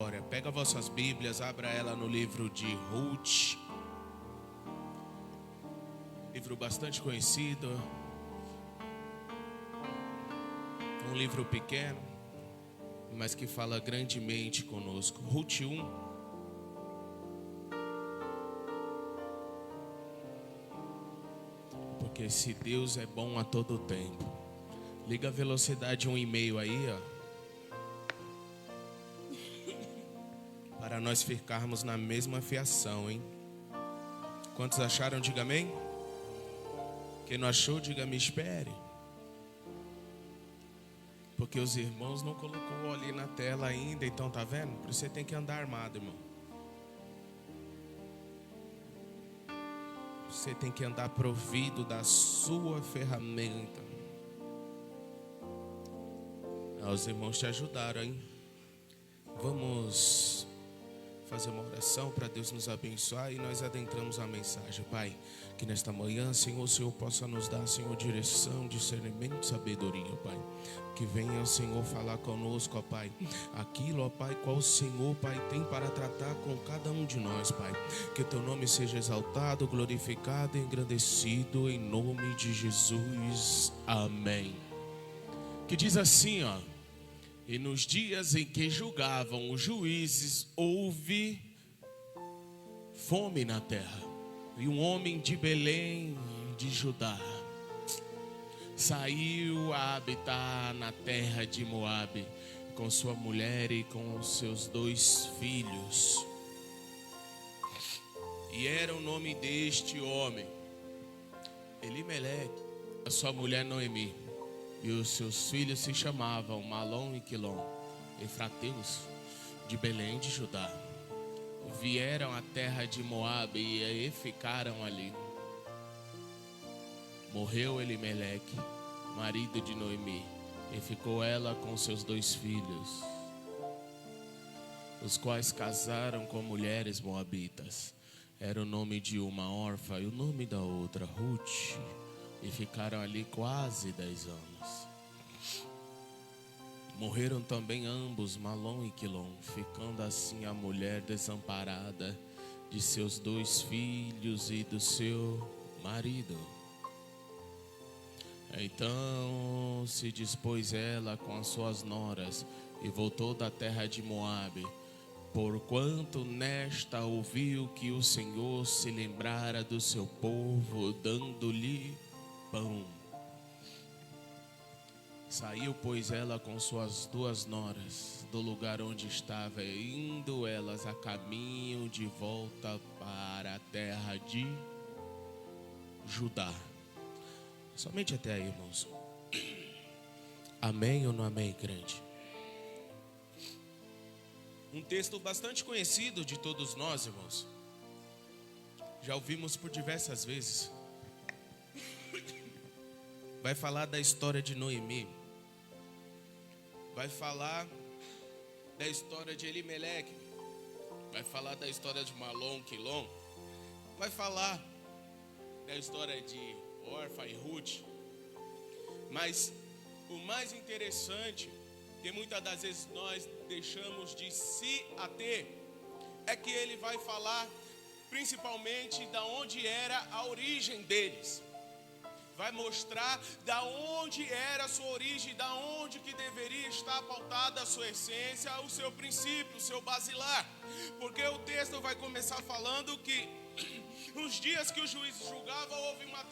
história. Pega vossas Bíblias, abra ela no livro de Ruth. Livro bastante conhecido. Um livro pequeno, mas que fala grandemente conosco. Ruth 1. Porque se Deus é bom a todo tempo. Liga a velocidade 1,5 aí, ó. Para nós ficarmos na mesma fiação, hein? Quantos acharam, diga amém. Quem não achou, diga me espere. Porque os irmãos não colocou ali na tela ainda, então tá vendo? Por isso você tem que andar armado, irmão. Você tem que andar provido da sua ferramenta. Os irmãos te ajudaram, hein? Vamos fazer uma oração para Deus nos abençoar e nós adentramos a mensagem. Pai, que nesta manhã, Senhor, o Senhor possa nos dar, Senhor, direção, discernimento, sabedoria, Pai. Que venha, Senhor, falar conosco, ó Pai, aquilo, ó Pai, qual o Senhor, Pai, tem para tratar com cada um de nós, Pai. Que teu nome seja exaltado, glorificado e engrandecido em nome de Jesus. Amém. Que diz assim, ó: e nos dias em que julgavam os juízes, houve fome na terra. E um homem de Belém de Judá saiu a habitar na terra de Moabe, com sua mulher e com seus 2 filhos. E era o nome deste homem Elimeleque, a sua mulher Noemi. E os seus filhos se chamavam Malom e Quilom, efrateus de Belém de Judá. Vieram à terra de Moabe e ficaram ali. Morreu Elimeleque, marido de Noemi, e ficou ela com seus 2 filhos, os quais casaram com mulheres moabitas. Era o nome de uma órfã e o nome da outra Ruth. E ficaram ali quase 10 anos. Morreram também ambos, Malom e Quilom, ficando assim a mulher desamparada de seus 2 filhos e do seu marido. Então se dispôs ela com as suas noras e voltou da terra de Moabe, porquanto nesta ouviu que o Senhor se lembrara do seu povo, dando-lhe pão. Saiu, pois, ela com suas 2 noras do lugar onde estava, indo elas a caminho de volta para a terra de Judá. Somente até aí, irmãos. Amém ou não amém, crente? Um texto bastante conhecido de todos nós, irmãos. Já ouvimos por diversas vezes. Vai falar da história de Noemi. Vai falar da história de Elimeleque. Vai falar da história de Malom, Quilom. Vai falar da história de Orfa e Ruth. Mas o mais interessante, que muitas das vezes nós deixamos de se ater, é que ele vai falar principalmente da onde era a origem deles. Vai mostrar da onde era a sua origem, da onde que deveria estar pautada a sua essência, o seu princípio, o seu basilar. Porque o texto vai começar falando que nos dias que os juízes julgavam, houve uma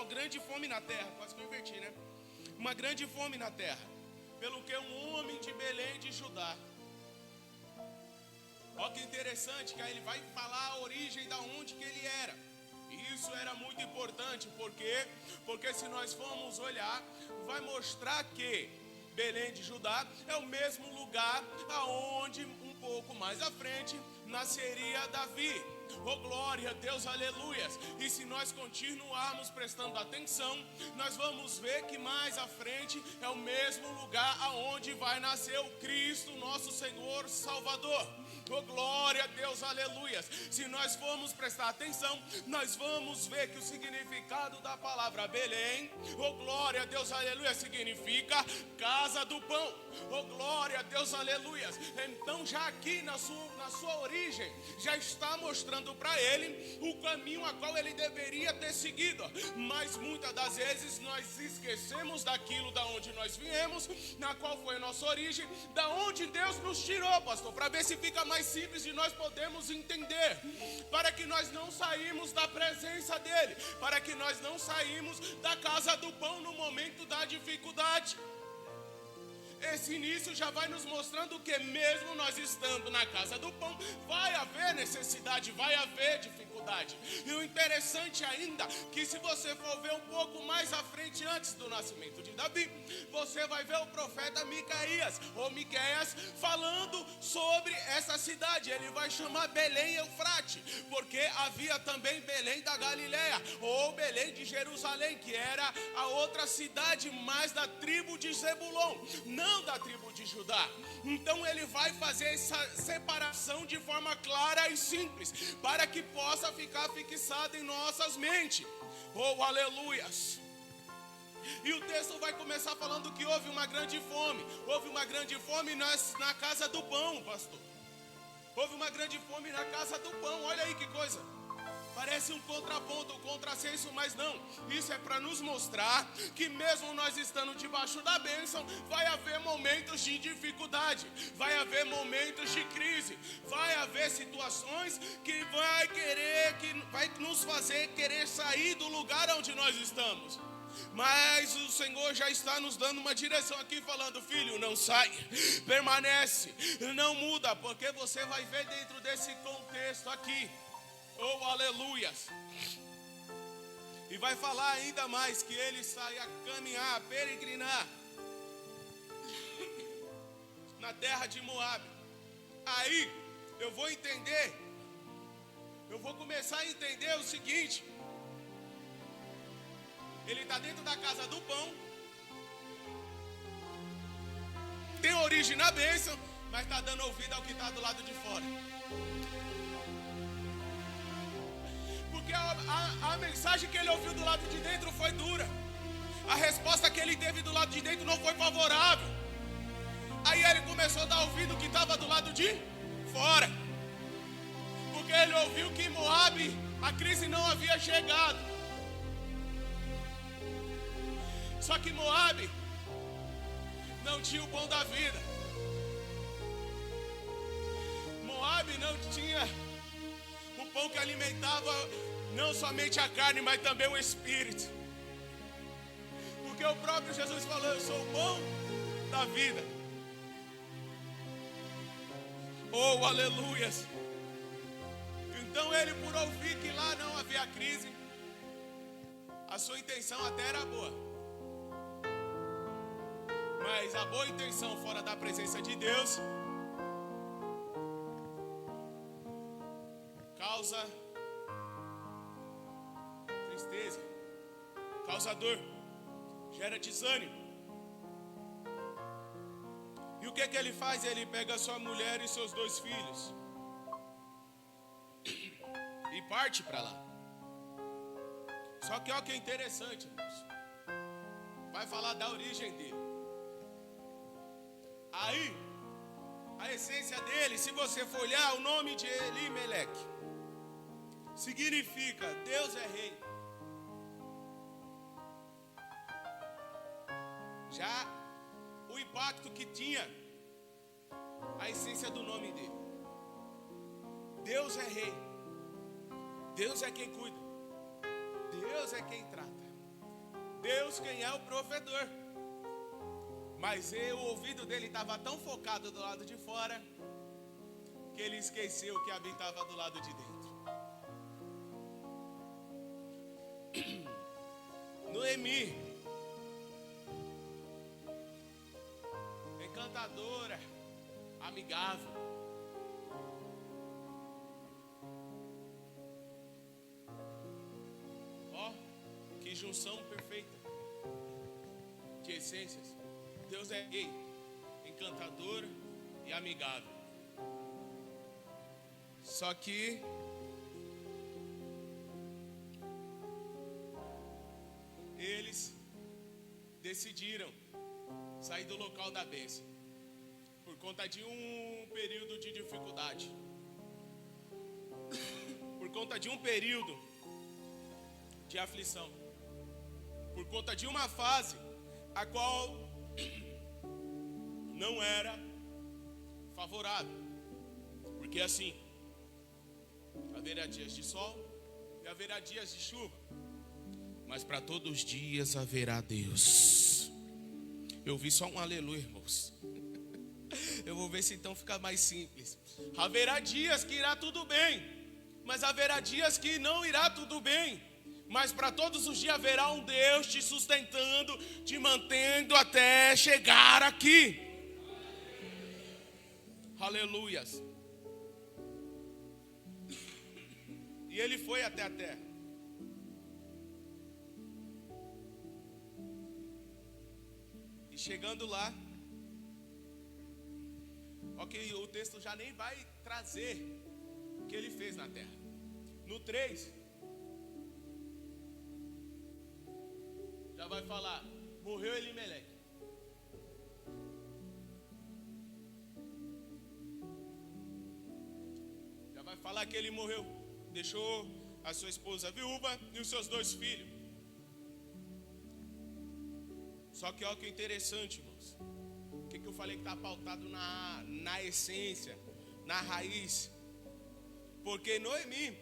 grande fome na terra. Quase que eu inverti, né? Uma grande fome na terra, pelo que um homem de Belém de Judá. Olha que interessante, que aí ele vai falar a origem da onde que ele era. Isso era muito importante, porque se nós formos olhar, vai mostrar que Belém de Judá é o mesmo lugar aonde um pouco mais à frente nasceria Davi. Oh glória a Deus, aleluias. E se nós continuarmos prestando atenção, nós vamos ver que mais à frente é o mesmo lugar aonde vai nascer o Cristo, nosso Senhor Salvador. Oh, glória a Deus, aleluias. Se nós formos prestar atenção, nós vamos ver que o significado da palavra Belém, oh, glória a Deus, aleluia, significa casa do pão. Oh, glória a Deus, aleluias. Então já aqui na sua origem, já está mostrando para ele o caminho a qual ele deveria ter seguido. Mas muitas das vezes nós esquecemos daquilo da onde nós viemos, na qual foi a nossa origem, da onde Deus nos tirou, pastor, para ver se fica mais simples de nós podermos entender, para que nós não saímos da presença dele, para que nós não saímos da casa do pão no momento da dificuldade. Esse início já vai nos mostrando que mesmo nós estando na casa do pão, vai haver necessidade, vai haver dificuldade. E o interessante ainda, que se você for ver um pouco mais à frente, antes do nascimento de Davi, você vai ver o profeta Micaías, ou Miqueias, falando sobre essa cidade. Ele vai chamar Belém Eufrate, porque havia também Belém da Galileia, ou Belém de Jerusalém, que era a outra cidade mais da tribo de Zebulon, não da tribo de Judá. Então ele vai fazer essa separação de forma clara e simples, para que possa ficar fixado em nossas mentes. Oh, aleluias. E o texto vai começar falando que houve uma grande fome. Houve uma grande fome na casa do pão, pastor. Houve uma grande fome na casa do pão. Olha aí que coisa. Parece um contraponto, um contrassenso, mas não. Isso é para nos mostrar que mesmo nós estando debaixo da bênção, vai haver momentos de dificuldade, vai haver momentos de crise, vai haver situações que vai nos fazer querer sair do lugar onde nós estamos. Mas o Senhor já está nos dando uma direção aqui, falando: filho, não sai, permanece, não muda, porque você vai ver dentro desse contexto aqui. Oh, aleluias. E vai falar ainda mais que ele sai a caminhar, a peregrinar na terra de Moabe. Aí eu vou começar a entender o seguinte: ele está dentro da casa do pão, tem origem na bênção, mas está dando ouvido ao que está do lado de fora. Porque a mensagem que ele ouviu do lado de dentro foi dura. A resposta que ele teve do lado de dentro não foi favorável. Aí ele começou a dar ouvido que estava do lado de fora. Porque ele ouviu que em Moabe a crise não havia chegado. Só que Moabe não tinha o pão da vida. Moabe não tinha o pão que alimentava não somente a carne, mas também o espírito. Porque o próprio Jesus falou: eu sou o pão da vida. Oh, aleluias. Então ele, por ouvir que lá não havia crise, a sua intenção até era boa, mas a boa intenção fora da presença de Deus causa tristeza, causa dor, gera desânimo. E o que ele faz? Ele pega sua mulher e seus 2 filhos e parte para lá. Só que olha que é interessante, irmãos. Vai falar da origem dele. Aí, a essência dele, se você for olhar, o nome de Elimeleque significa Deus é rei. Já o impacto que tinha a essência do nome dele. Deus é rei. Deus é quem cuida. Deus é quem trata. Deus quem é o provedor. Mas o ouvido dele estava tão focado do lado de fora que ele esqueceu que habitava do lado de dentro. Noemi, encantadora, amigável. Ó, que junção perfeita de essências. Deus é rei, encantadora e amigável. Só que eles decidiram sair do local da bênção por conta de um período de dificuldade, por conta de um período de aflição, por conta de uma fase a qual não era favorável, porque assim, haverá dias de sol e haverá dias de chuva, mas para todos os dias haverá Deus. Eu vi só um aleluia, irmãos. Eu vou ver se então fica mais simples. Haverá dias que irá tudo bem, mas haverá dias que não irá tudo bem. Mas para todos os dias haverá um Deus te sustentando, te mantendo até chegar aqui. Aleluias. E ele foi até a terra. E chegando lá, ok, o texto já nem vai trazer o que ele fez na terra. No 3, já vai falar, morreu Elimeleque. Já vai falar que ele morreu. Deixou a sua esposa viúva e os seus 2 filhos. Só que olha que interessante, irmãos. O que eu falei que está pautado na essência, na raiz. Porque Noemi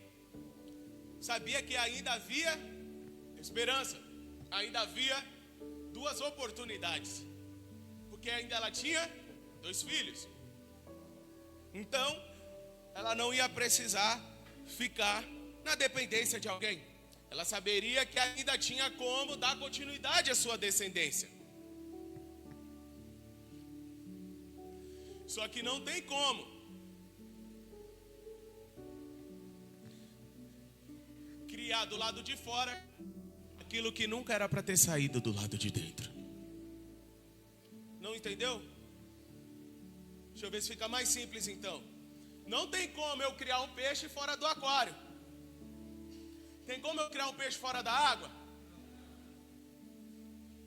sabia que ainda havia esperança. Ainda havia 2 oportunidades. Porque ainda ela tinha 2 filhos. Então, ela não ia precisar ficar na dependência de alguém. Ela saberia que ainda tinha como dar continuidade à sua descendência. Só que não tem como criar do lado de fora aquilo que nunca era para ter saído do lado de dentro. Não entendeu? Deixa eu ver se fica mais simples então. Não tem como eu criar um peixe fora do aquário. Tem como eu criar um peixe fora da água?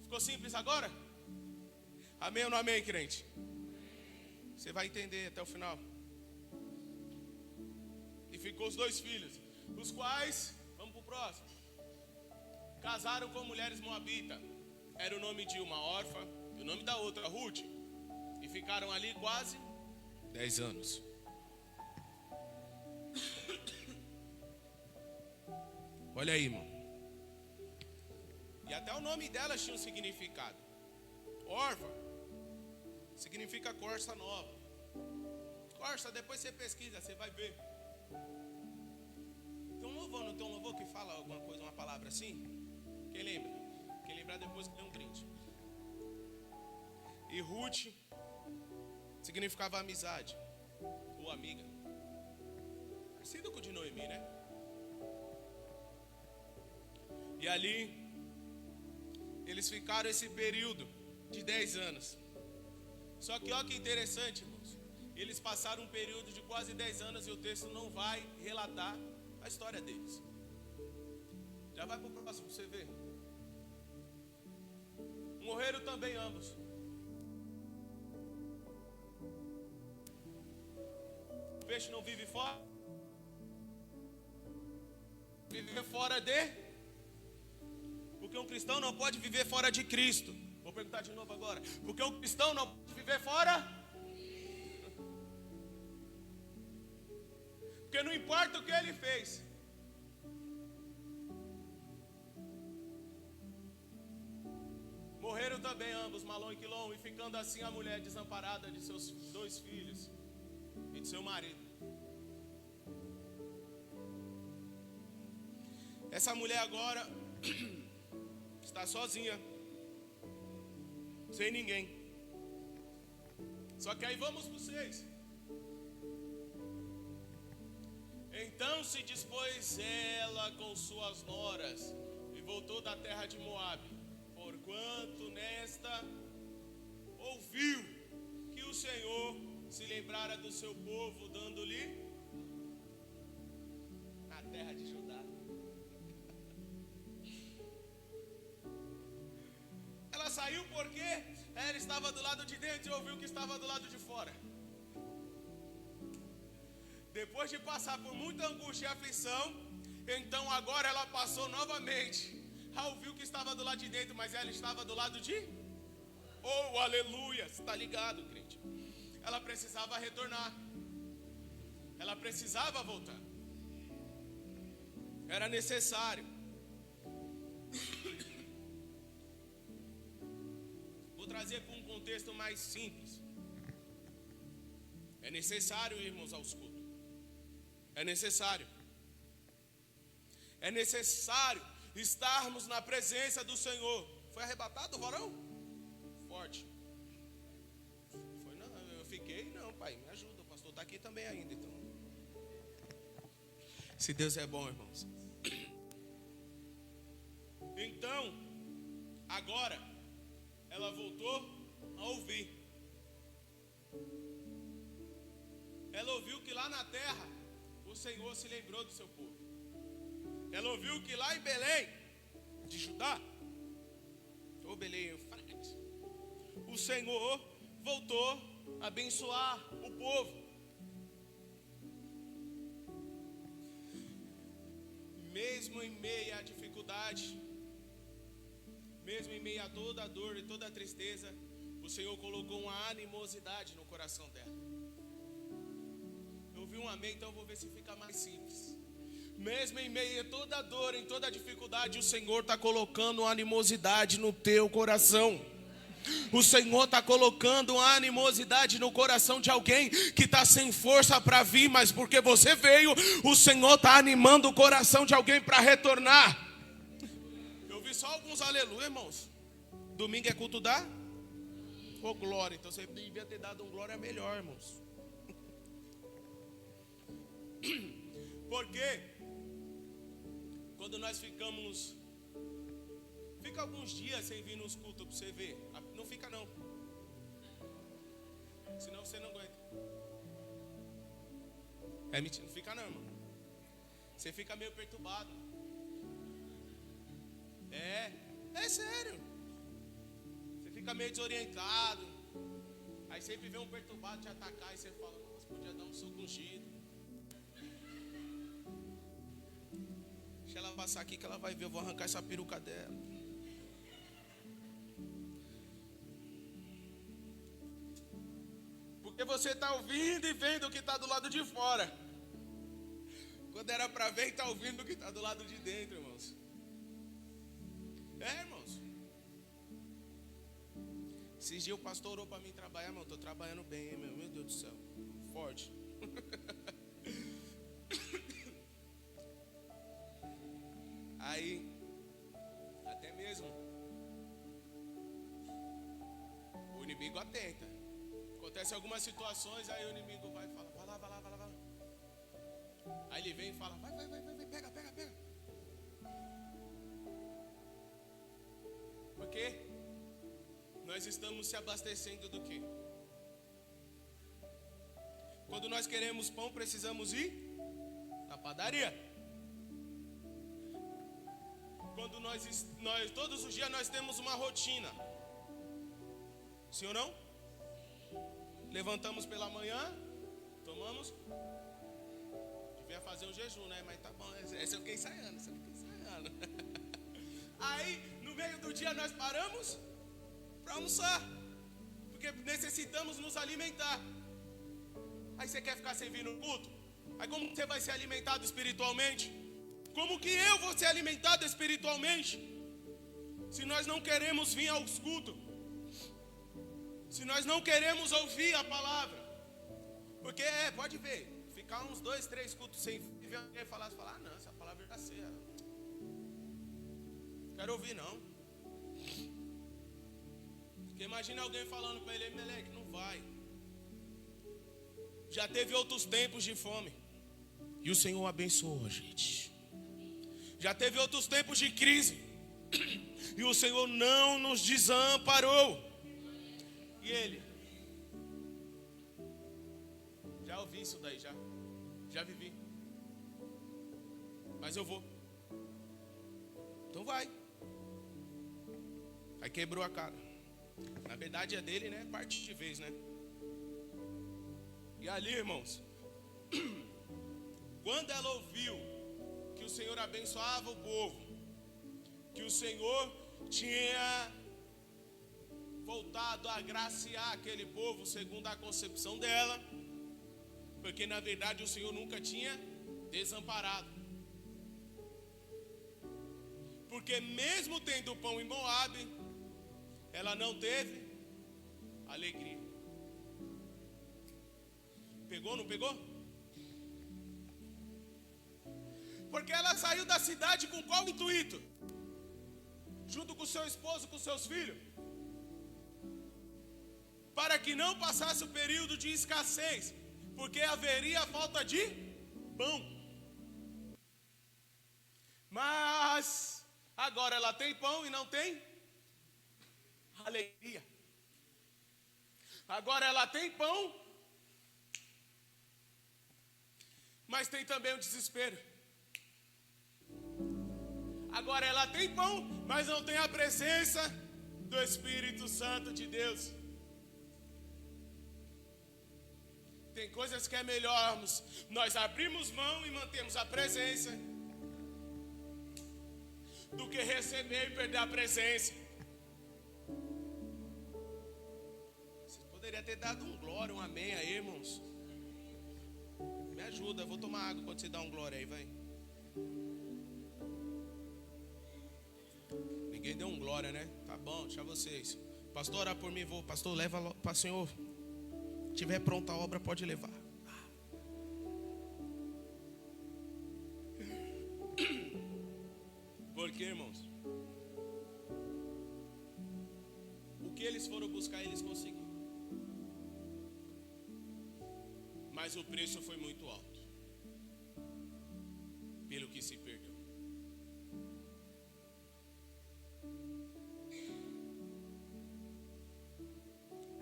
Ficou simples agora? Amém ou não amém, crente? Você vai entender até o final. E ficou os 2 filhos, os quais, vamos para o próximo, casaram com mulheres moabitas. Era o nome de uma órfã e o nome da outra, Ruth. E ficaram ali quase 10 anos. Olha aí, irmão. E até o nome delas tinha um significado. Órfã significa corça nova. Corça, depois você pesquisa, você vai ver. Tem um louvor, não tem um louvor que fala alguma coisa, uma palavra assim? Quem lembra? Quem lembrar depois que dê um brinde. E Ruth significava amizade ou amiga. Parecido com o de Noemi, né? E ali eles ficaram esse período de 10 anos. Só que olha que interessante, irmãos. Eles passaram um período de quase 10 anos e o texto não vai relatar a história deles. Já vai para o próximo para você ver. Morreram também ambos. O peixe não vive fora. Viver fora de... Porque um cristão não pode viver fora de Cristo. Vou perguntar de novo agora. Porque um cristão não pode viver fora. Porque não importa o que ele fez. Morreram também ambos, Malom e Quilom, e ficando assim a mulher desamparada de seus 2 filhos e de seu marido. Essa mulher agora está sozinha, sem ninguém. Só que aí vamos para 6. Então se dispôs ela com suas noras e voltou da terra de Moabe, porquanto nesta ouviu, que o Senhor se lembrara do seu povo, dando-lhe, que o Senhor se lembrara do seu povo, dando-lhe, que o Senhor se lembrara do seu povo, dando-lhe, que o Senhor se lembrara do seu povo, dando-lhe, que o Senhor se lembrara do seu povo, dando-lhe, terra de Judá. Ela saiu porque ela estava do lado de dentro e ouviu que estava do lado de fora. Depois de passar por muita angústia e aflição, então agora ela passou novamente a ouvir o que estava do lado de dentro, mas ela estava do lado de... Oh, aleluia! Você está ligado, crente? Ela precisava retornar. Ela precisava voltar. Era necessário. Vou trazer para um contexto mais simples. É necessário irmos aos cultos. É necessário. É necessário estarmos na presença do Senhor. Foi arrebatado o varão? Forte. Foi, não, eu fiquei, não, pai, me ajuda. O pastor está aqui também ainda, então. Se Deus é bom, irmãos. Então, agora, ela voltou a ouvir. Ela ouviu que lá na terra, o Senhor se lembrou do seu povo. Ela ouviu que lá em Belém, de Judá, ou Belém, Eufrates, o Senhor voltou a abençoar o povo. Mesmo em meio à dificuldade, mesmo em meio a toda a dor e toda a tristeza, o Senhor colocou uma animosidade no coração dela. Eu vi um amém, então eu vou ver se fica mais simples. Mesmo em meio a toda a dor, em toda a dificuldade, o Senhor está colocando uma animosidade no teu coração. O Senhor está colocando uma animosidade no coração de alguém que está sem força para vir, mas porque você veio, o Senhor está animando o coração de alguém para retornar. Eu vi só alguns aleluia, irmãos. Domingo é culto da? Oh, glória. Então você devia ter dado um glória melhor, irmãos. Porque quando nós fica alguns dias sem vir nos cultos para você ver. Não fica não. Senão você não aguenta. É mentira, não fica não, irmão. Você fica meio perturbado. É sério. Você fica meio desorientado. Aí sempre vê um perturbado te atacar e você fala, nossa, podia dar um soco ungido. Deixa ela passar aqui que ela vai ver, eu vou arrancar essa peruca dela. Porque você está ouvindo e vendo o que está do lado de fora. Quando era para ver, está ouvindo o que está do lado de dentro, irmãos. Irmãos. Esses dias o pastor orou para mim trabalhar, irmão. Estou trabalhando bem, hein, meu Deus do céu. Forte. Aí, até mesmo, o inimigo atenta. Acontece algumas situações, aí o inimigo vai e fala, vai lá. Aí ele vem e fala, vai, pega. Porque nós estamos se abastecendo do quê? Quando nós queremos pão, precisamos ir na padaria. Quando nós todos os dias nós temos uma rotina. Sim ou não? Levantamos pela manhã, tomamos. Devia fazer um jejum, né? Mas tá bom, esse eu fiquei ensaiando. Aí, no meio do dia nós paramos para almoçar. Porque necessitamos nos alimentar. Aí você quer ficar sem vir no culto? Aí como você vai ser alimentado espiritualmente? Como que eu vou ser alimentado espiritualmente? Se nós não queremos vir aos cultos. Se nós não queremos ouvir a palavra. Porque pode ver, ficar uns 2, 3 cultos sem ver alguém falar, não, essa palavra está certa. Não quero ouvir não. Porque imagina alguém falando para ele, Meleque, não vai. Já teve outros tempos de fome. E o Senhor abençoou a gente. Já teve outros tempos de crise. E o Senhor não nos desamparou. E ele? Já ouvi isso daí, já vivi. mas eu vou. Então vai. Aí quebrou a cara. Na verdade é dele, né? Parte de vez, né? E ali, irmãos, quando ela ouviu que o Senhor abençoava o povo, que o Senhor tinha voltado a agraciar aquele povo segundo a concepção dela, porque na verdade o Senhor nunca tinha desamparado. Porque mesmo tendo pão em Moabe, ela não teve alegria. Pegou, não pegou? Porque ela saiu da cidade com qual intuito? Junto com seu esposo, com seus filhos, para que não passasse o período de escassez, porque haveria falta de pão. Mas agora ela tem pão e não tem alegria. Agora ela tem pão, mas tem também o desespero. Agora ela tem pão, mas não tem a presença do Espírito Santo de Deus. Tem coisas que é melhorarmos nós abrirmos mão e mantermos a presença, do que receber e perder a presença. Vocês poderiam ter dado um glória, um amém aí, irmãos. Me ajuda, eu vou tomar água quando você dá um glória aí, vai. Ninguém deu um glória, né? Tá bom, deixa vocês. Pastor, ora por mim, vou. Pastor, leva para o Senhor. Tiver pronta a obra, pode levar. Porque, irmãos, o que eles foram buscar, eles conseguiram. Mas o preço foi muito alto, pelo que se perdeu.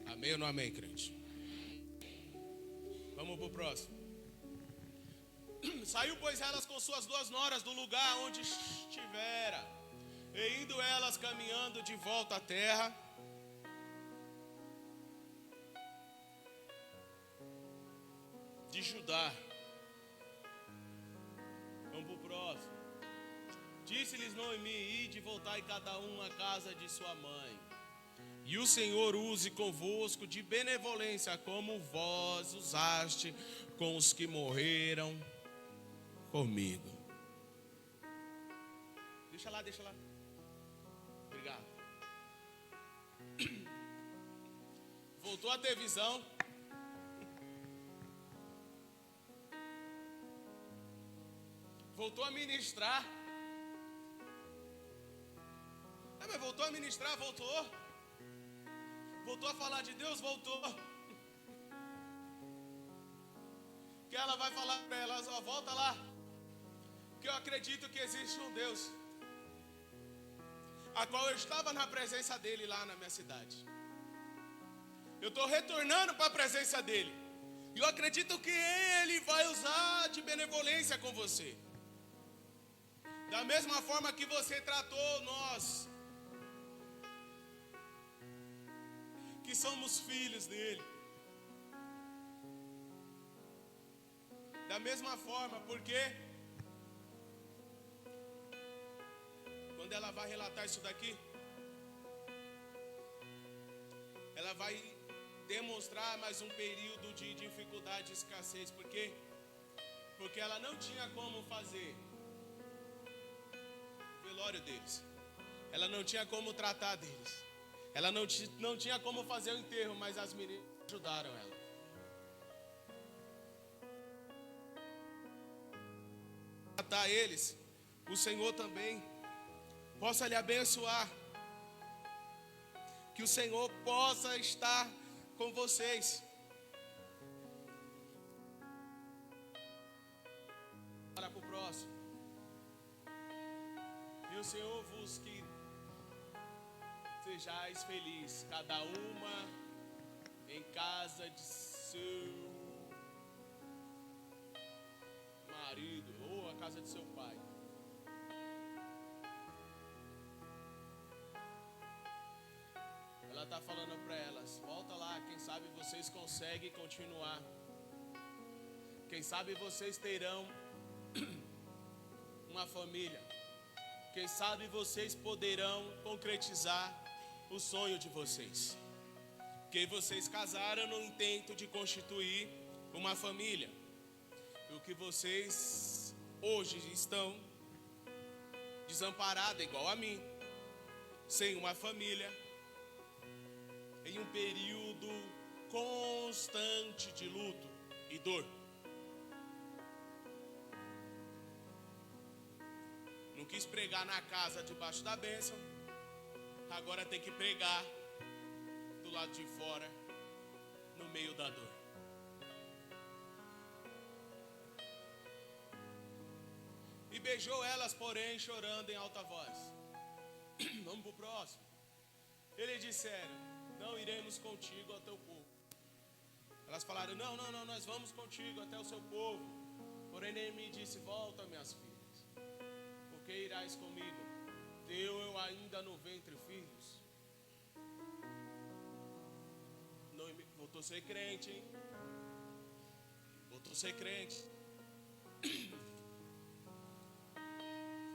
Amém ou não amém, crente? Vamos para o próximo. Saiu, pois, elas com suas duas noras do lugar onde estivera, e indo elas caminhando de volta à terra, de Judá. Vamos para o próximo. Disse-lhes Noemi: ide, voltai cada um à casa de sua mãe. E o Senhor use convosco de benevolência, como vós usaste com os que morreram comigo. Deixa lá. Obrigado. Voltou a ter visão. Voltou a ministrar. Mas voltou a ministrar, voltou. Voltou a falar de Deus, voltou. Que ela vai falar para elas, ó, volta lá, que eu acredito que existe um Deus, a qual eu estava na presença dele lá na minha cidade. Eu estou retornando para a presença dele, e eu acredito que ele vai usar de benevolência com você, da mesma forma que você tratou nós, que somos filhos dele. Da mesma forma, porque quando ela vai relatar isso daqui, ela vai demonstrar mais um período de dificuldade e escassez. Por quê? Porque ela não tinha como fazer o velório deles, ela não tinha como tratar deles, ela não tinha como fazer o enterro, mas as meninas ajudaram ela. Tratar eles, o Senhor também possa lhe abençoar, que o Senhor possa estar com vocês. Para o próximo. E o Senhor vos que sejais felizes, cada uma em casa de seu marido, ou a casa de seu pai. Ela está falando para elas: volta lá, quem sabe vocês conseguem continuar. Quem sabe vocês terão uma família. Quem sabe vocês poderão concretizar o sonho de vocês. Porque vocês casaram no intento de constituir uma família. E o que vocês hoje estão desamparados, igual a mim, sem uma família, em um período constante de luto e dor. Não quis pregar na casa debaixo da bênção, agora tem que pregar do lado de fora, no meio da dor. E beijou elas, porém, chorando em alta voz. Vamos para o próximo. Eles disseram: não iremos contigo ao teu povo. Elas falaram: não, nós vamos contigo até o seu povo. Porém ele me disse: volta, minhas filhas, porque irás comigo. Teu eu ainda no ventre filhos. Voltou a ser crente, hein? Voltou a ser crente.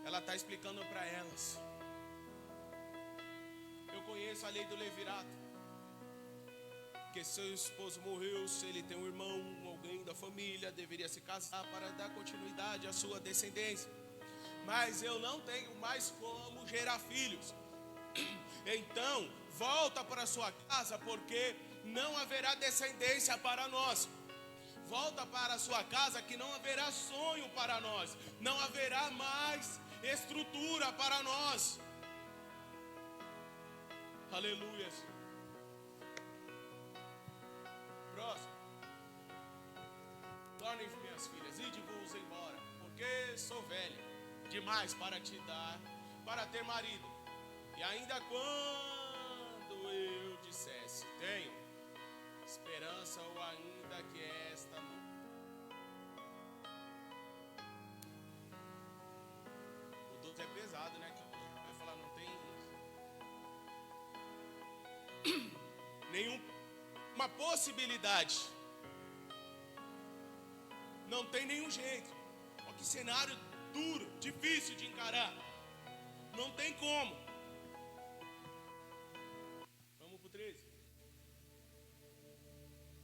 Ela está explicando para elas: eu conheço a lei do levirato, que se seu esposo morreu, se ele tem um irmão, alguém da família, deveria se casar para dar continuidade à sua descendência. Mas eu não tenho mais como gerar filhos. Então, volta para sua casa, porque não haverá descendência para nós. Volta para sua casa, que não haverá sonho para nós. Não haverá mais estrutura para nós. Aleluia. Próximo. Tornem minhas filhas, ide-vos embora, porque sou velha demais para te dar, para ter marido. E ainda quando eu dissesse: tenho esperança, ou ainda que esta não. O 12 é pesado, né? Vai falar: não tem nenhuma possibilidade. Não tem nenhum jeito. Olha que cenário duro, difícil de encarar. Não tem como. Vamos pro 13.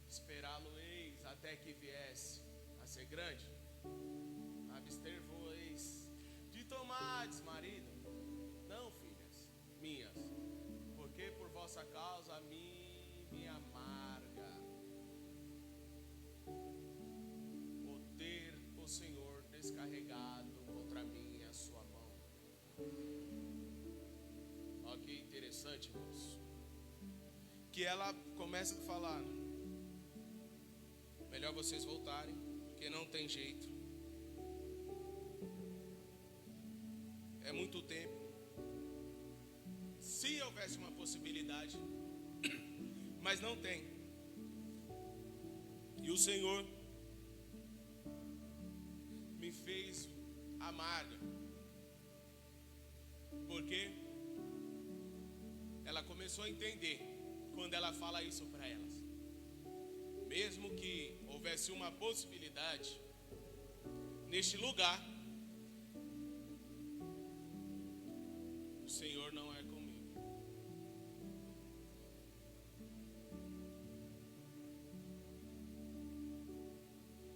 Esperá-lo-eis até que viesse a ser grande. Abster-vos de tomates, marido. Não, filhas minhas, porque por vossa causa a mim me amarga o ter o Senhor descarregado contra mim a sua mão. Olha que interessante, irmãos, que ela começa a falar: melhor vocês voltarem, porque não tem jeito. É muito tempo. Se houvesse uma possibilidade, mas não tem. E o Senhor me fez amarga, porque ela começou a entender quando ela fala isso para elas. Mesmo que houvesse uma possibilidade neste lugar, o Senhor não é comigo.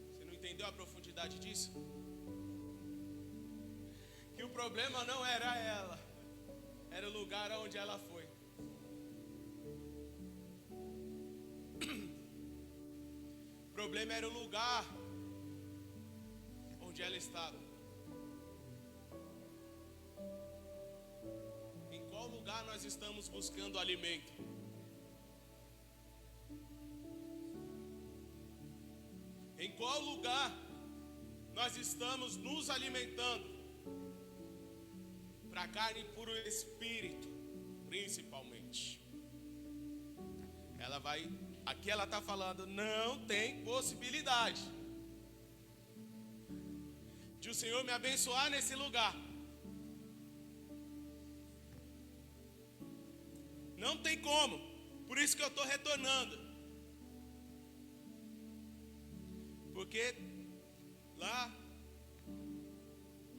Você não entendeu a profundidade disso? Que o problema não era ela, era o lugar onde ela foi. O problema era o lugar onde ela estava. Em qual lugar nós estamos buscando alimento? Em qual lugar nós estamos nos alimentando? Para a carne e para o espírito, principalmente. Ela vai, aqui ela está falando: não tem possibilidade de o o Senhor me abençoar nesse lugar. Não tem como. Por isso que eu estou retornando. Porque lá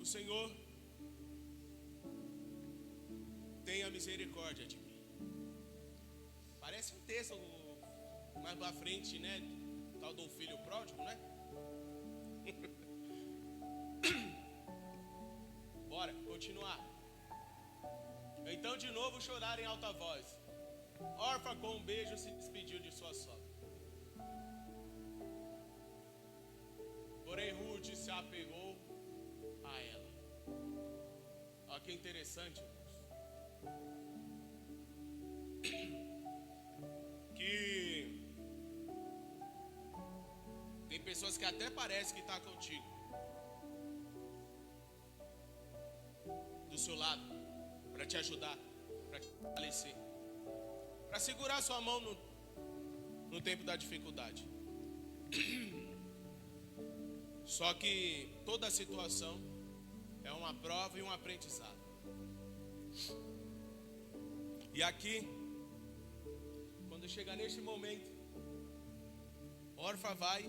o Senhor tem a misericórdia de mim. Parece um texto mais pra frente, né? Tal de um filho pródigo, né? Bora, continuar. Então de novo choraram em alta voz. Orfa com um beijo se despediu de sua sogra. Porém Ruth se apegou a ela. Olha que interessante, irmãos. Que tem pessoas que até parece que está contigo, do seu lado, para te ajudar, para te fortalecer, para segurar sua mão no tempo da dificuldade. Só que toda situação é uma prova e um aprendizado. E aqui, quando chega neste momento, Orfa vai,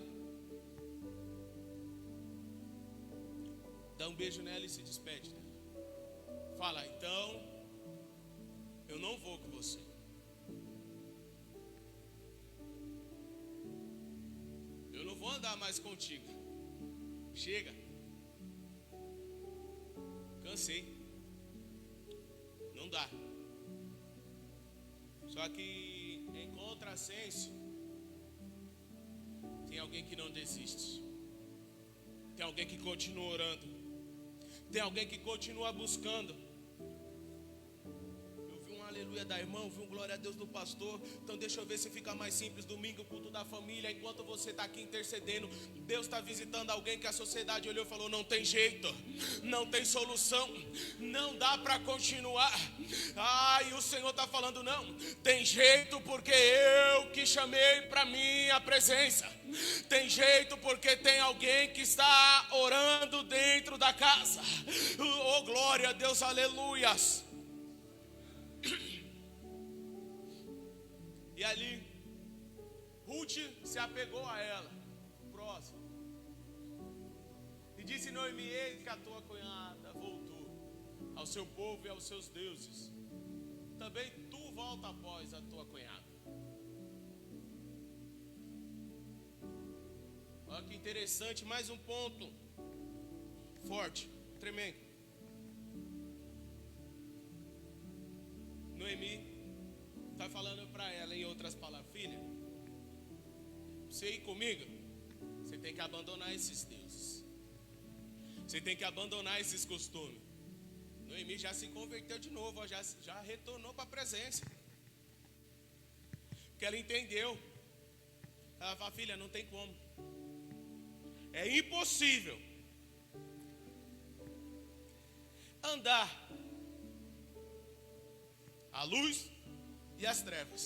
dá um beijo nela e se despede dela. Fala, então, eu não vou com você. Eu não vou andar mais contigo. Chega. Cansei. Não dá. Só que em contrassenso, tem alguém que não desiste. Tem alguém que continua orando. Tem alguém que continua buscando. Eu vi um aleluia da irmã, eu vi um glória a Deus do pastor. Então deixa eu ver se fica mais simples. Domingo, culto da família. Enquanto você está aqui intercedendo, Deus está visitando alguém que a sociedade olhou e falou, não tem jeito, não tem solução, não dá para continuar. E o Senhor está falando, não, tem jeito porque eu que chamei para minha presença. Tem jeito porque tem alguém que está orando dentro da casa. Oh, glória a Deus, aleluias. E ali Ruth se apegou a ela. Próximo. E disse Noemi, eis que a tua cunhada voltou ao seu povo e aos seus deuses. Também tu volta após a tua cunhada. Olha que interessante, mais um ponto forte, tremendo. Noemi está falando para ela em outras palavras, filha, você ir comigo, você tem que abandonar esses deuses. Você tem que abandonar esses costumes. Noemi já se converteu de novo, já retornou para a presença. Porque ela entendeu. Ela fala, filha, não tem como. É impossível andar a luz e as trevas.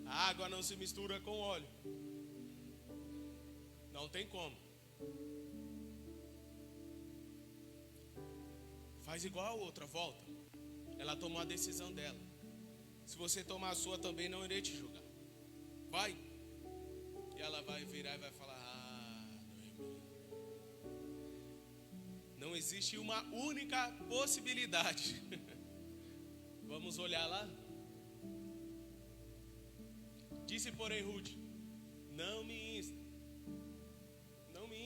A água não se mistura com óleo. Não tem como. Faz igual a outra, volta. Ela tomou a decisão dela. Se você tomar a sua também, não irei te julgar. Vai. E ela vai virar e vai falar, Noemi, não existe uma única possibilidade. Vamos olhar lá. Disse porém Ruth, não me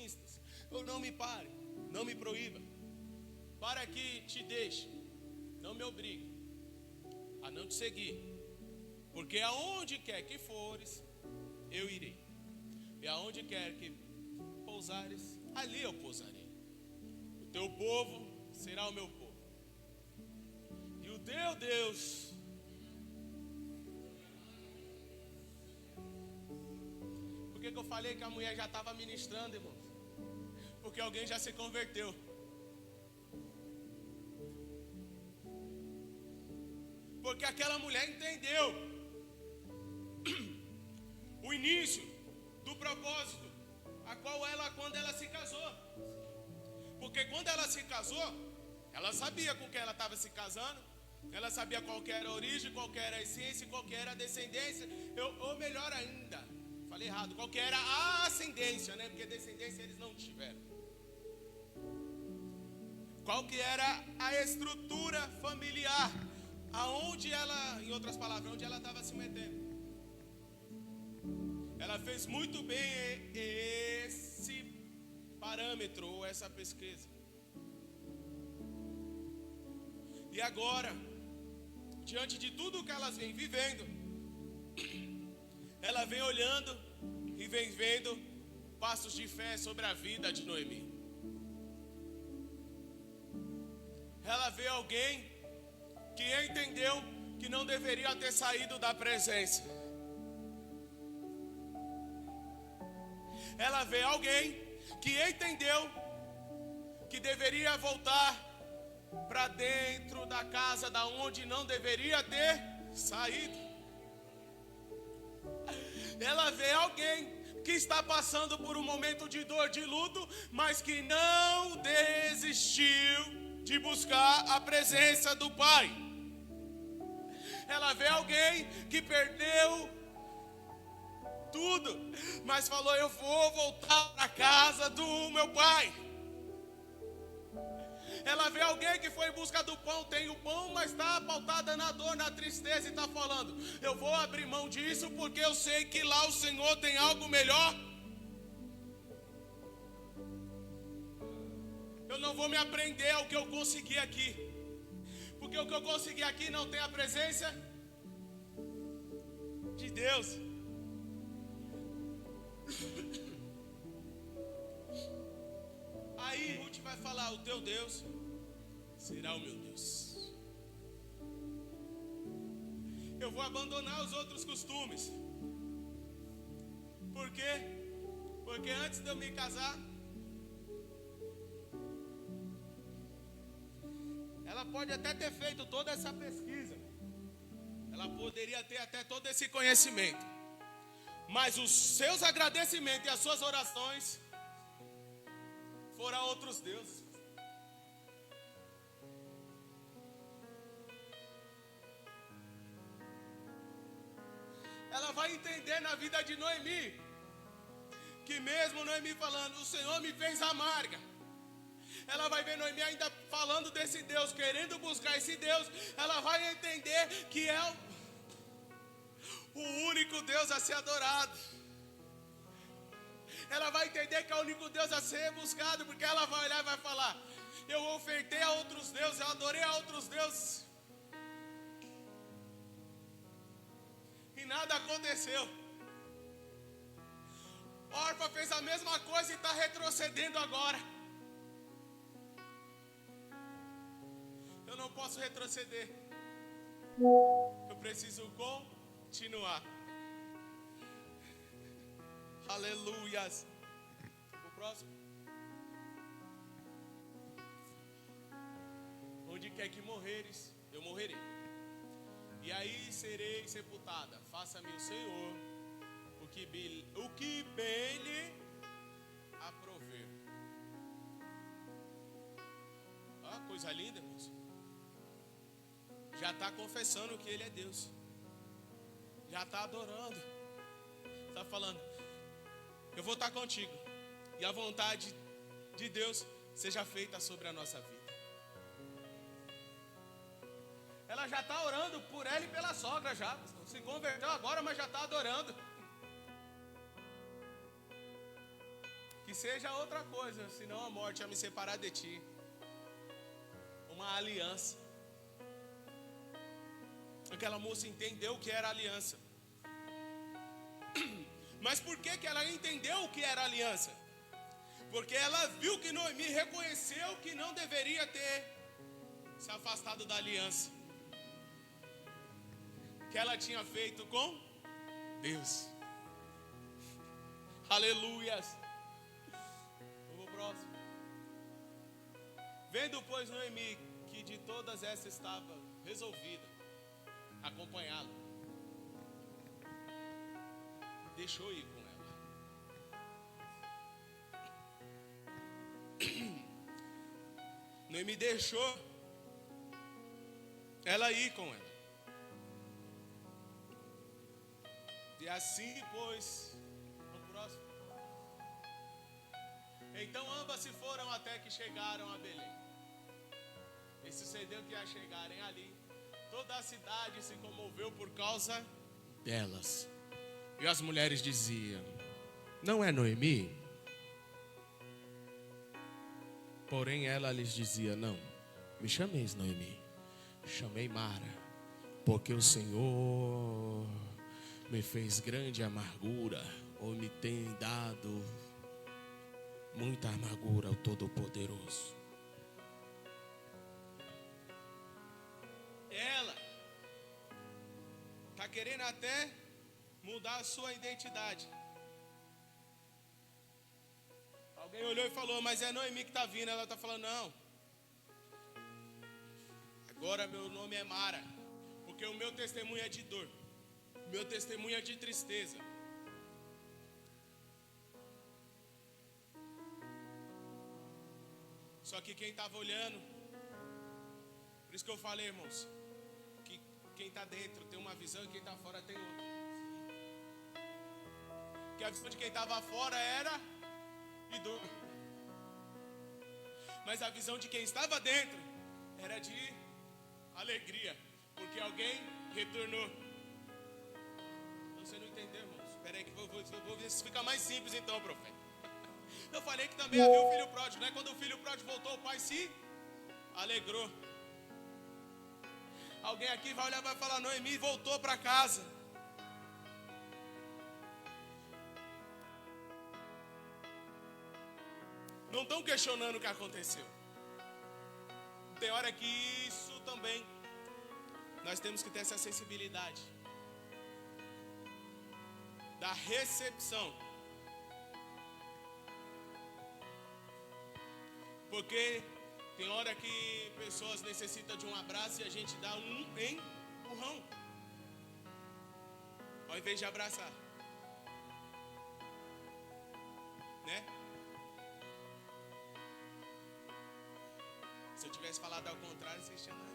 instas, ou não me pare, não me proíba, para que te deixe, não me obrigue a não te seguir, porque aonde quer que fores, eu irei, e aonde quer que pousares, ali eu pousarei. O teu povo será o meu povo, e o teu Deus. Por que eu falei que a mulher já estava ministrando, irmãos? Porque alguém já se converteu. Porque aquela mulher entendeu o início do propósito, a qual ela quando ela se casou. Porque quando ela se casou, ela sabia com quem ela estava se casando. Ela sabia qual que era a origem, qual que era a essência, qual que era a descendência. Ou melhor ainda, falei errado, qual que era a ascendência, né? Porque descendência eles não tiveram. Qual que era a estrutura familiar, aonde ela, em outras palavras, onde ela estava se metendo. Ela fez muito bem esse parâmetro ou essa pesquisa. E agora, diante de tudo que elas vêm vivendo, ela vem olhando e vem vendo passos de fé sobre a vida de Noemi. Ela vê alguém que entendeu que não deveria ter saído da presença. Ela vê alguém que entendeu que deveria voltar para dentro da casa da onde não deveria ter saído. Ela vê alguém que está passando por um momento de dor, de luto, mas que não desistiu de buscar a presença do Pai. Ela vê alguém que perdeu tudo, mas falou: eu vou voltar para a casa do meu Pai. Ela vê alguém que foi em busca do pão, tem o pão, mas está pautada na dor, na tristeza, e está falando: eu vou abrir mão disso porque eu sei que lá o Senhor tem algo melhor. Eu não vou me aprender ao que eu consegui aqui, porque o que eu consegui aqui não tem a presença de Deus. Aí Ruth vai falar: o teu Deus será o meu Deus. Eu vou abandonar os outros costumes. Por quê? Porque antes de eu me casar, ela pode até ter feito toda essa pesquisa, ela poderia ter até todo esse conhecimento, mas os seus agradecimentos e as suas orações foram a outros deuses. Ela vai entender na vida de Noemi, que mesmo Noemi falando: o Senhor me fez amarga, ela vai ver Noemi ainda falando desse Deus, querendo buscar esse Deus. Ela vai entender que é o único Deus a ser adorado. Ela vai entender que é o único Deus a ser buscado, porque ela vai olhar e vai falar: eu ofertei a outros deuses, eu adorei a outros deuses, e nada aconteceu. Orfa fez a mesma coisa e está retrocedendo agora. Eu não posso retroceder, eu preciso continuar. Aleluias. O próximo. Onde quer que morreres, eu morrerei, e aí serei sepultada. Faça-me o Senhor o que bem lhe aprover. Ah, coisa linda, irmãos. Já está confessando que Ele é Deus, já está adorando, está falando: eu vou estar contigo, e a vontade de Deus seja feita sobre a nossa vida. Ela já está orando por ela e pela sogra, já se converteu agora, mas já está adorando. Que seja outra coisa, senão a morte a me separar de ti. Uma aliança. Aquela moça entendeu o que era aliança. Mas por que ela entendeu o que era aliança? Porque ela viu que Noemi reconheceu que não deveria ter se afastado da aliança que ela tinha feito com Deus. Aleluias. Vamos pro próximo. Vendo, pois, Noemi que de todas essas estava resolvida acompanhá-la, deixou ir com ela. Noemi deixou ela ir com ela. E assim, pois, no próximo. Então ambas se foram até que chegaram a Belém. E sucedeu que ao chegarem ali, toda a cidade se comoveu por causa delas. E as mulheres diziam: não é Noemi? Porém ela lhes dizia: não, me chameis Noemi, chamei Mara, porque o Senhor me fez grande amargura, ou me tem dado muita amargura ao Todo-Poderoso. Ela está querendo até mudar a sua identidade. Alguém olhou e falou: mas é Noemi que está vindo. Ela está falando: não, agora meu nome é Mara, porque o meu testemunho é de dor, meu testemunho é de tristeza. Só que quem estava olhando, por isso que eu falei, irmãos, que quem está dentro tem uma visão e quem está fora tem outra. Que a visão de quem estava fora era de dor, mas a visão de quem estava dentro era de alegria, porque alguém retornou. Você não entendeu, irmãos? Espera aí que eu vou ver se fica mais simples então, profeta. Eu falei que também havia o filho pródigo, né? Quando o filho pródigo voltou, o pai se alegrou. Alguém aqui vai olhar e vai falar: Noemi voltou para casa. Não estão questionando o que aconteceu. Tem hora que isso também, nós temos que ter essa sensibilidade da recepção. Porque tem hora que pessoas necessitam de um abraço e a gente dá um empurrão, ao invés de abraçar, né? Se eu tivesse falado ao contrário, vocês tinham, né?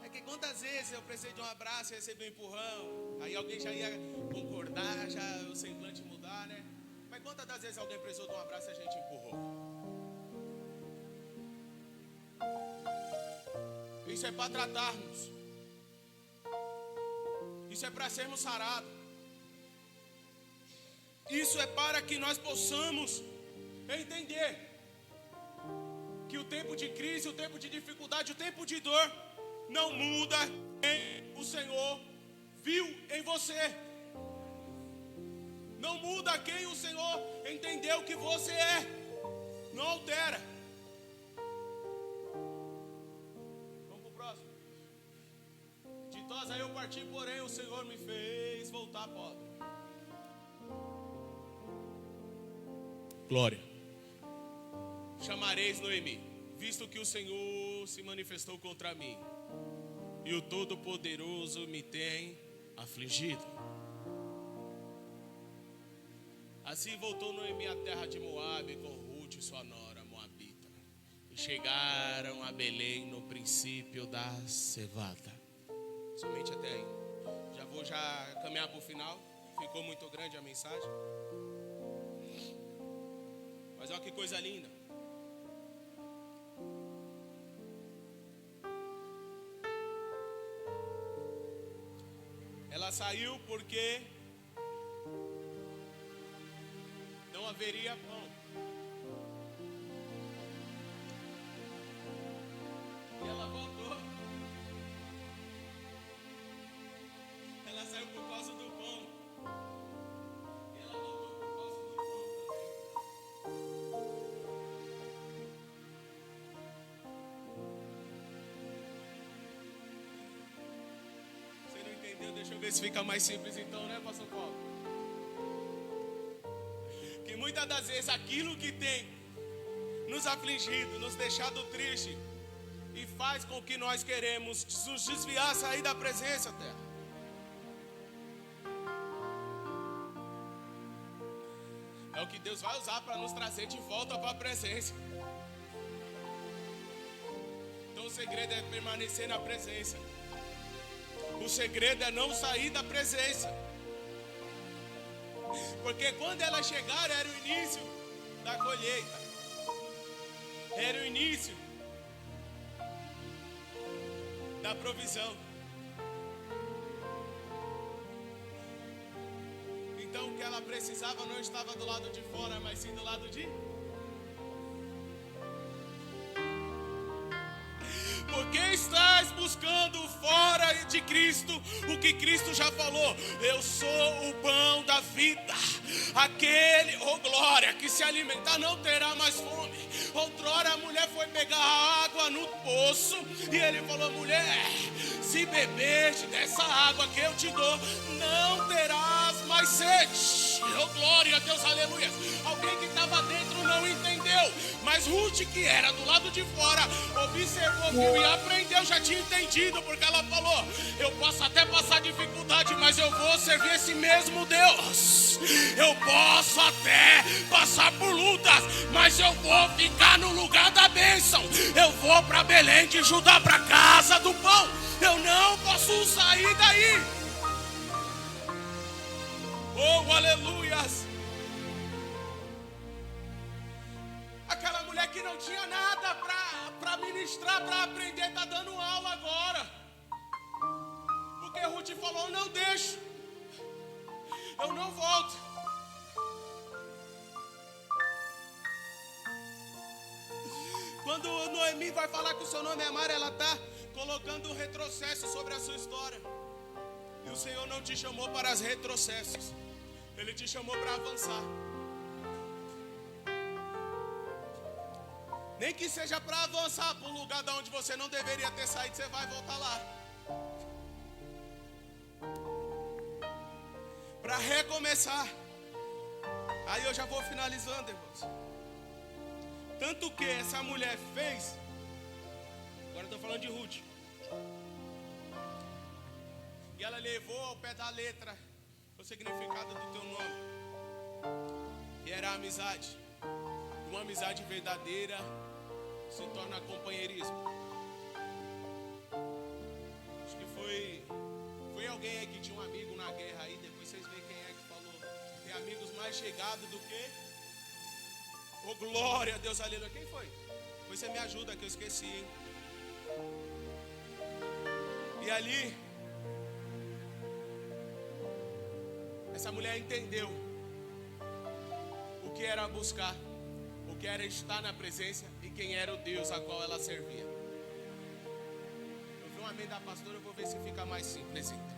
É que quantas vezes eu precisei de um abraço e recebi um empurrão, aí alguém já ia concordar, já o semblante mudar, né? Mas quantas das vezes alguém precisou de um abraço e a gente empurrou? Isso é para tratarmos. Isso é para sermos sarados. Isso é para que nós possamos entender que o tempo de crise, o tempo de dificuldade, o tempo de dor não muda quem o Senhor viu em você. Não muda quem o Senhor entendeu que você é. Não altera. Vamos para o próximo. Ditosa eu parti, porém o Senhor me fez voltar pobre. Glória. Chamareis Noemi, visto que o Senhor se manifestou contra mim, e o Todo-Poderoso me tem afligido. Assim voltou Noemi à terra de Moabe com Ruth, sua nora moabita, e chegaram a Belém no princípio da cevada. Somente até aí. Já vou caminhar para o final. Ficou muito grande a mensagem. Mas olha que coisa linda. Ela saiu porque não haveria pão. E ela voltou. Ela saiu por causa do pão. E ela voltou por causa do pão também. Você não entendeu? Deixa eu ver se fica mais simples então, né, pastor Paulo? Que muitas das vezes aquilo que tem nos afligido, nos deixado triste, e faz com que nós queremos nos desviar, sair da presença, terra. É o que Deus vai usar para nos trazer de volta para a presença. segredo é permanecer na presença. O segredo é não sair da presença. Porque quando elas chegaram era o início da colheita. Era o início da provisão. Então o que ela precisava não estava do lado de fora, mas sim do lado de... Por que estás buscando fora de Cristo o que Cristo já falou? Eu sou o pão da vida. Aquele, oh glória, que se alimentar não terá mais fome. Outrora a mulher foi pegar água no poço e ele falou: mulher, se beberes dessa água que eu te dou, não terás mais sede. Oh glória a Deus, aleluia. Alguém que estava dentro não entendeu, mas Ruth, que era do lado de fora, observou, viu e aprendeu, já tinha entendido, porque ela falou: eu posso até passar dificuldade, mas eu vou servir esse mesmo Deus. Eu posso até passar por lutas, mas eu vou ficar no lugar da bênção. Eu vou para Belém de Judá, para casa do pão. Eu não posso sair daí. Oh, aleluias. Aquela mulher que não tinha nada para ministrar, para aprender, está dando aula agora. Porque Ruth falou: não deixo, eu não volto. Quando Noemi vai falar que o seu nome é Mara, ela está colocando um retrocesso sobre a sua história. E o Senhor não te chamou para os retrocessos, Ele te chamou para avançar. Nem que seja para avançar para um lugar de onde você não deveria ter saído, você vai voltar lá. Para recomeçar. Aí eu já vou finalizando, irmãos. Tanto que essa mulher fez. Agora eu estou falando de Ruth. E ela levou ao pé da letra o significado do teu nome. E era a amizade. Uma amizade verdadeira se torna companheirismo. Acho que foi alguém aí que tinha um amigo na guerra aí. Depois vocês veem quem é que falou. Tem amigos mais chegados do que... Oh glória a Deus, aleluia. Quem foi? Depois você me ajuda que eu esqueci, hein? E ali essa mulher entendeu o que era buscar, o que era estar na presença e quem era o Deus a qual ela servia. Eu vi um amém da pastora, eu vou ver se fica mais simples então.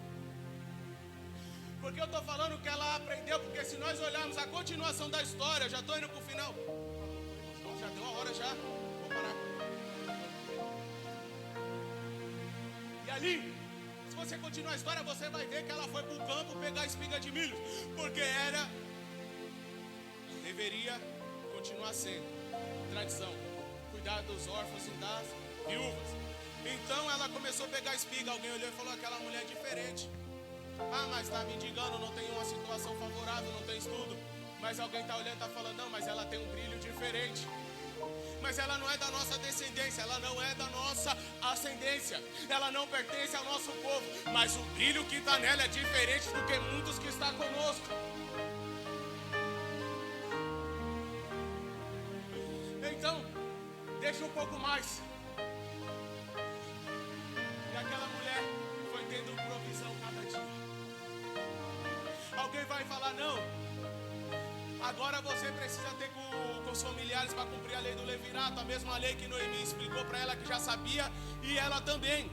Porque eu estou falando que ela aprendeu, porque se nós olharmos a continuação da história, já estou indo para o final. Já deu a hora já, vou parar. E ali, se você continuar a história, você vai ver que ela foi para o campo pegar espiga de milho, porque deveria continuar sendo tradição, cuidar dos órfãos e das viúvas. Então ela começou a pegar espiga. Alguém olhou e falou: aquela mulher é diferente. Ah, mas está mendigando, não tem uma situação favorável, não tem estudo. Mas alguém está olhando e está falando: não, mas ela tem um brilho diferente. Mas ela não é da nossa descendência, ela não é da nossa ascendência, ela não pertence ao nosso povo, mas o brilho que está nela é diferente do que muitos que estão conosco. Então, deixa um pouco mais. E aquela mulher foi tendo provisão cada dia. Alguém vai falar: não, agora você precisa ter com os familiares para cumprir a lei do levirato, a mesma lei que Noemi explicou para ela, que já sabia, e ela também.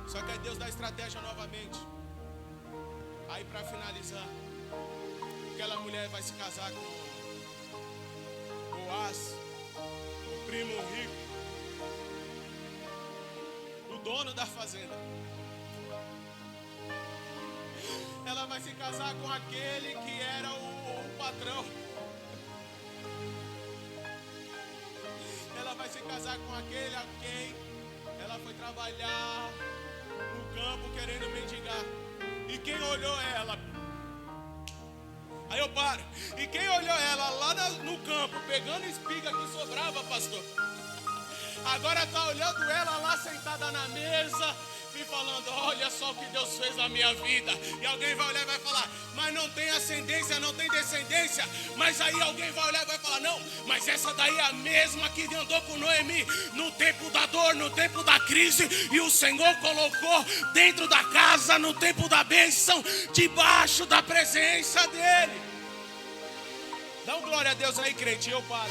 Só que aí Deus dá estratégia novamente. Aí para finalizar, aquela mulher vai se casar com Boaz, o primo rico, o dono da fazenda. Ela vai se casar com aquele que era o patrão. Ela vai se casar com aquele a quem ela foi trabalhar no campo querendo mendigar. E quem olhou ela? Aí eu paro. E quem olhou ela lá no campo pegando espiga que sobrava, pastor? Agora está olhando ela lá sentada na mesa e falando, olha só o que Deus fez na minha vida. E alguém vai olhar e vai falar, mas não tem ascendência, não tem descendência. Mas aí alguém vai olhar e vai falar, não, mas essa daí é a mesma que andou com Noemi no tempo da dor, no tempo da crise. E o Senhor colocou dentro da casa, no tempo da bênção, debaixo da presença dEle. Dá um glória a Deus aí, crente, eu paro.